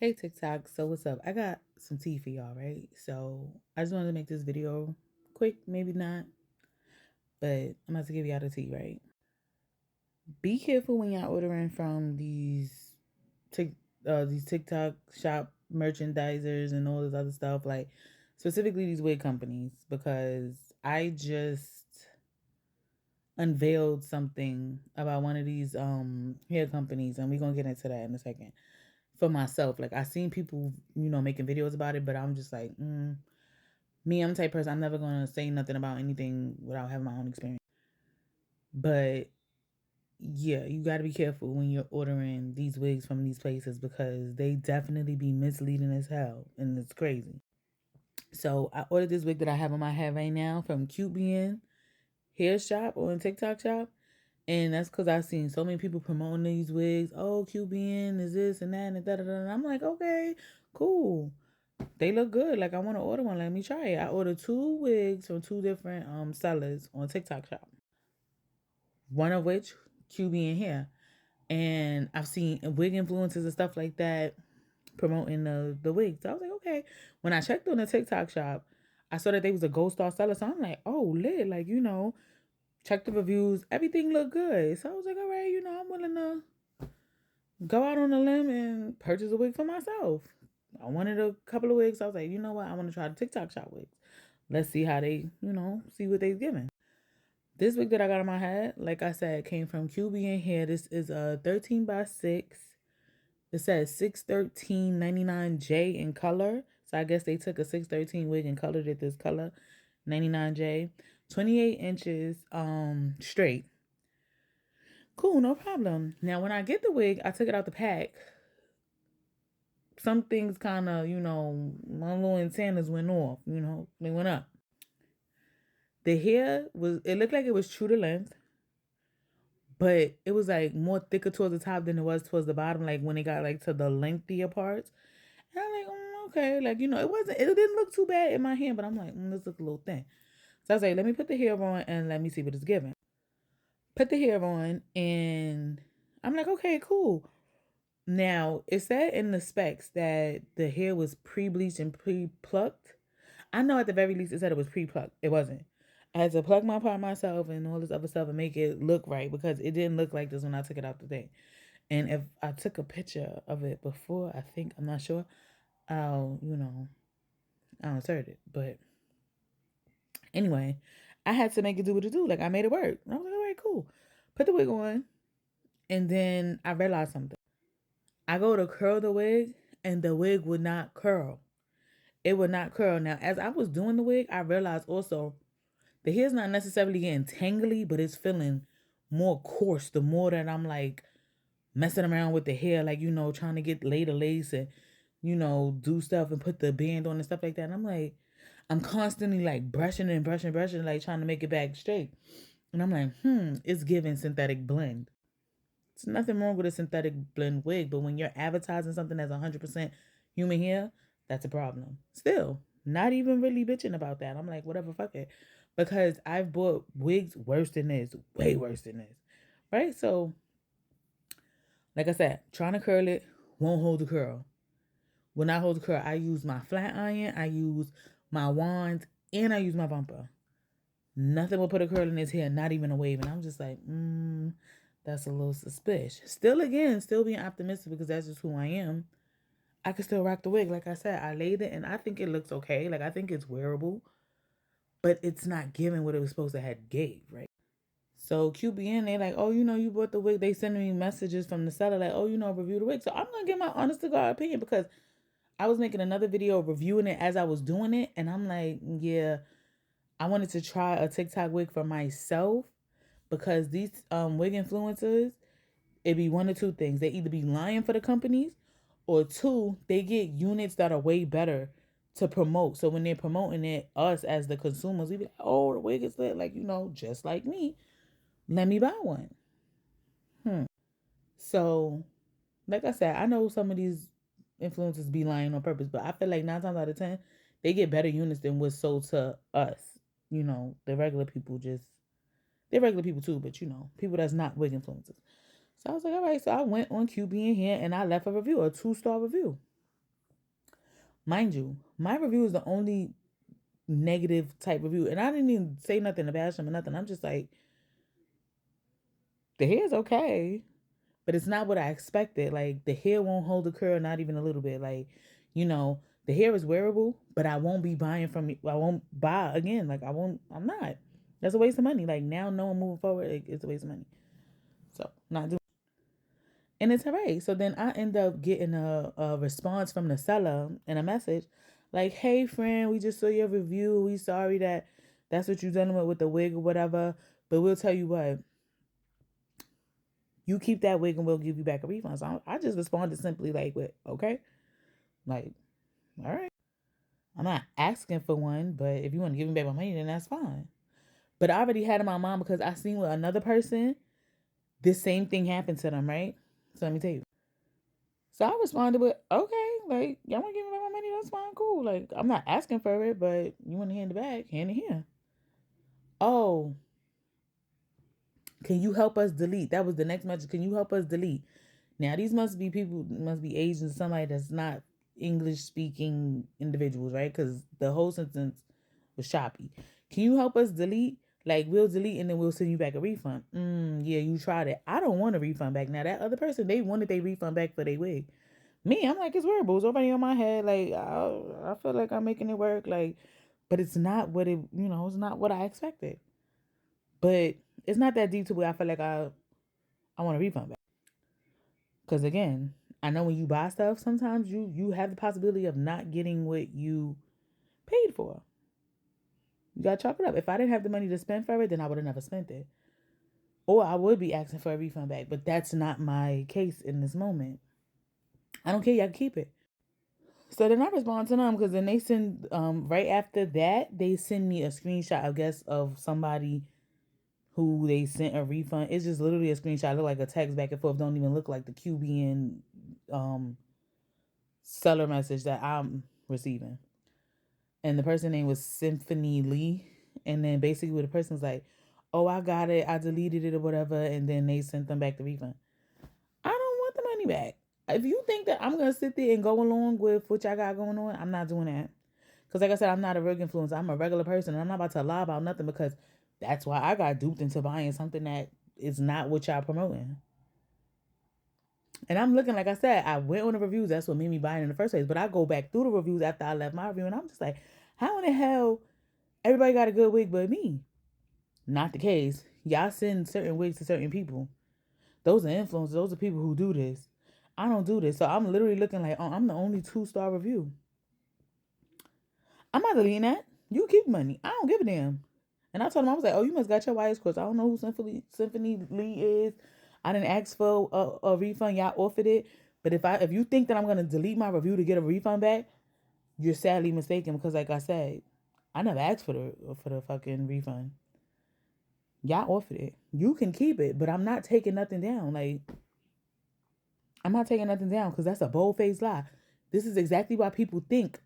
Hey TikTok, so what's up? I got some tea for y'all, right? So I just wanted to make this video quick, maybe not, but I'm about to give y'all the tea, right? Be careful when y'all ordering from these TikTok shop merchandisers and all this other stuff, like specifically these wig companies, because I just unveiled something about one of these hair companies, and we're gonna get into that in a second. For myself, like I seen people, making videos about it, but I'm just like, me, I'm the type of person, I'm never gonna say nothing about anything without having my own experience. But yeah, you gotta be careful when you're ordering these wigs from these places because they definitely be misleading as hell, and it's crazy. So I ordered this wig that I have on my head right now from Bein Hair Shop or in TikTok Shop. And that's because I've seen so many people promoting these wigs. Oh, QBN is this and that and da da da. And I'm like, okay, cool. They look good. Like I want to order one. Let me try it. I ordered two wigs from two different sellers on TikTok Shop. One of which QBN Hair. And I've seen wig influencers and stuff like that promoting the wigs. So I was like, okay. When I checked on the TikTok Shop, I saw that they was a gold star seller. So I'm like, oh, lit. Like, check the reviews. Everything looked good. So I was like, all right, I'm willing to go out on a limb and purchase a wig for myself. I wanted a couple of wigs. So I was like, you know what? I want to try the TikTok Shop wigs. Let's see how they, see what they're giving. This wig that I got on my head, like I said, came from QB in here. This is a 13 by 6. It says 613.99J in color. So I guess they took a 613 wig and colored it this color, 99J. 28 inches straight. Cool, no problem. Now when I get the wig, I took it out the pack. Some things kind of, my little antennas went off, they went up. The hair it looked like it was true to length, but it was like more thicker towards the top than it was towards the bottom, like when it got like to the lengthier parts. And I'm like, okay, like, it didn't look too bad in my hand, but I'm like, this look a little thin. So I was like, let me put the hair on and let me see what it's giving. Put the hair on and I'm like, okay, cool. Now, it said in the specs that the hair was pre-bleached and pre-plucked. I know at the very least it said it was pre-plucked. It wasn't. I had to pluck my part myself and all this other stuff and make it look right because it didn't look like this when I took it out the thing. And if I took a picture of it before, I'm not sure, I'll, I'll insert it. But anyway, I had to make it do what it do. Like I made it work. And I was like, all right, cool. Put the wig on. And then I realized something. I go to curl the wig and the wig would not curl. It would not curl. Now, as I was doing the wig, I realized also the hair's not necessarily getting tangly, but it's feeling more coarse the more that I'm like messing around with the hair, like, trying to get lay the lace and, do stuff and put the band on and stuff like that. And I'm like, I'm constantly like brushing and brushing, brushing, like trying to make it back straight. And I'm like, it's giving synthetic blend. It's nothing wrong with a synthetic blend wig, but when you're advertising something that's 100% human hair, that's a problem. Still, not even really bitching about that. I'm like, whatever, fuck it. Because I've bought wigs worse than this, way worse than this. Right? So, like I said, trying to curl it won't hold the curl. When I hold the curl, I use my flat iron, I use my wand, and I use my bumper. Nothing will put a curl in his hair, not even a wave. And I'm just like, that's a little suspicious. Still being optimistic because that's just who I am. I can still rock the wig. Like I said, I laid it and I think it looks okay. Like I think it's wearable, but it's not giving what it was supposed to have gave, right? So QBN, they like, oh, you bought the wig. They sending me messages from the seller like, oh, review the wig. So I'm gonna get my honest to God opinion because I was making another video reviewing it as I was doing it, and I'm like, yeah, I wanted to try a TikTok wig for myself because these wig influencers, it be one or two things. They either be lying for the companies or two, they get units that are way better to promote. So when they're promoting it, us as the consumers, we be like, oh, the wig is lit. Like, just like me, let me buy one. So, like I said, I know some of these influencers be lying on purpose, but I feel like 9 times out of 10, they get better units than what's sold to us. The regular people they're regular people too, but people that's not wig influencers. So I was like, all right. So I went on QB in here and I left a review, a 2-star review. Mind you, my review is the only negative type review. And I didn't even say nothing to bash them or nothing. I'm just like, the hair's okay, but it's not what I expected. Like, the hair won't hold the curl, not even a little bit. Like, you know, the hair is wearable, but I won't be buying from you. I won't buy again. Like, I'm not. That's a waste of money. Like, now, no one moving forward, it's a waste of money. So, not doing. And it's all right. So then I end up getting a response from the seller and a message like, hey, friend, we just saw your review. We sorry that that's what you're dealing with the wig or whatever. But we'll tell you what, you keep that wig and we'll give you back a refund. So I just responded simply like, with, okay. Like, all right. I'm not asking for one, but if you want to give me back my money, then that's fine. But I already had in my mind because I seen with another person, this same thing happened to them, right? So let me tell you. So I responded with, okay, like, y'all want to give me back my money? That's fine, cool. Like, I'm not asking for it, but you want to hand it back, hand it here. Oh, can you help us delete? That was the next message. Can you help us delete? Now, these must be people, must be Asians, somebody that's not English speaking individuals, right? Because the whole sentence was choppy. Can you help us delete? Like, we'll delete and then we'll send you back a refund. Yeah, you tried it. I don't want a refund back. Now, that other person, they wanted their refund back for their wig. Me, I'm like, it's wearable. It's already on my head. Like, I feel like I'm making it work. Like, but it's not what it, it's not what I expected. But it's not that deep to where I feel like I want a refund back. Because again, I know when you buy stuff, sometimes you have the possibility of not getting what you paid for. You gotta chalk it up. If I didn't have the money to spend for it, then I would have never spent it. Or I would be asking for a refund back. But that's not my case in this moment. I don't care, y'all can keep it. So then I respond to them because then they send right after that, they send me a screenshot, I guess, of somebody who they sent a refund. It's just literally a screenshot. It look like a text back and forth. Don't even look like the QBN seller message that I'm receiving. And the person name was Symphony Lee. And then basically what the person's like, oh, I got it, I deleted it or whatever, and then they sent them back the refund. I don't want the money back. If you think that I'm gonna sit there and go along with what y'all got going on, I'm not doing that. Because like I said, I'm not a rug influencer. I'm a regular person and I'm not about to lie about nothing because that's why I got duped into buying something that is not what y'all promoting. And I'm looking, like I said, I went on the reviews. That's what made me buy it in the first place. But I go back through the reviews after I left my review and I'm just like, how in the hell everybody got a good wig but me? Not the case. Y'all send certain wigs to certain people. Those are influencers. Those are people who do this. I don't do this. So I'm literally looking like, oh, I'm the only 2-star review. I'm not deleting that. You keep money. I don't give a damn. And I told him, I was like, oh, you must got your wires crossed. I don't know who Symphony Lee is. I didn't ask for a refund. Y'all offered it. But if you think that I'm going to delete my review to get a refund back, you're sadly mistaken because like I said, I never asked for the fucking refund. Y'all offered it. You can keep it, but I'm not taking nothing down. Like, I'm not taking nothing down because that's a bold-faced lie. This is exactly why people think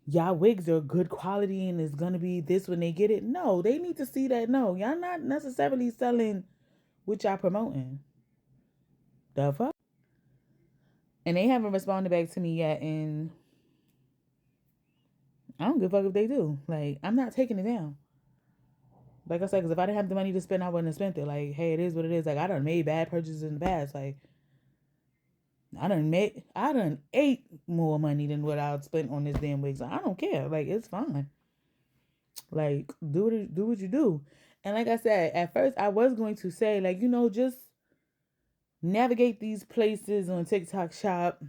y'all wigs are good quality and it's going to be this when they get it. No, they need to see that. No, y'all not necessarily selling what y'all promoting. The fuck? And they haven't responded back to me yet. And I don't give a fuck if they do. Like, I'm not taking it down. Like I said, because if I didn't have the money to spend, I wouldn't have spent it. Like, hey, it is what it is. Like, I done made bad purchases in the past. Like, I done ate more money than what I spent on this damn wig. So I don't care. Like, it's fine. Like, do what you do. And like I said, at first I was going to say, like, just navigate these places on TikTok shop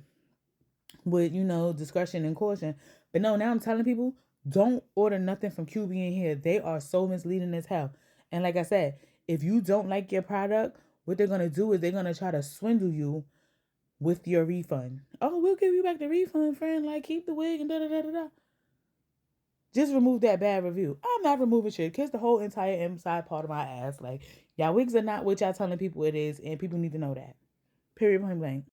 with, discretion and caution. But no, now I'm telling people, don't order nothing from QB in here. They are so misleading as hell. And like I said, if you don't like your product, what they're going to do is they're going to try to swindle you with your refund. Oh, we'll give you back the refund, friend. Like, keep the wig and da-da-da-da-da. Just remove that bad review. I'm not removing shit. Kiss the whole entire inside part of my ass. Like, y'all wigs are not what y'all telling people it is, and people need to know that. Period, point blank.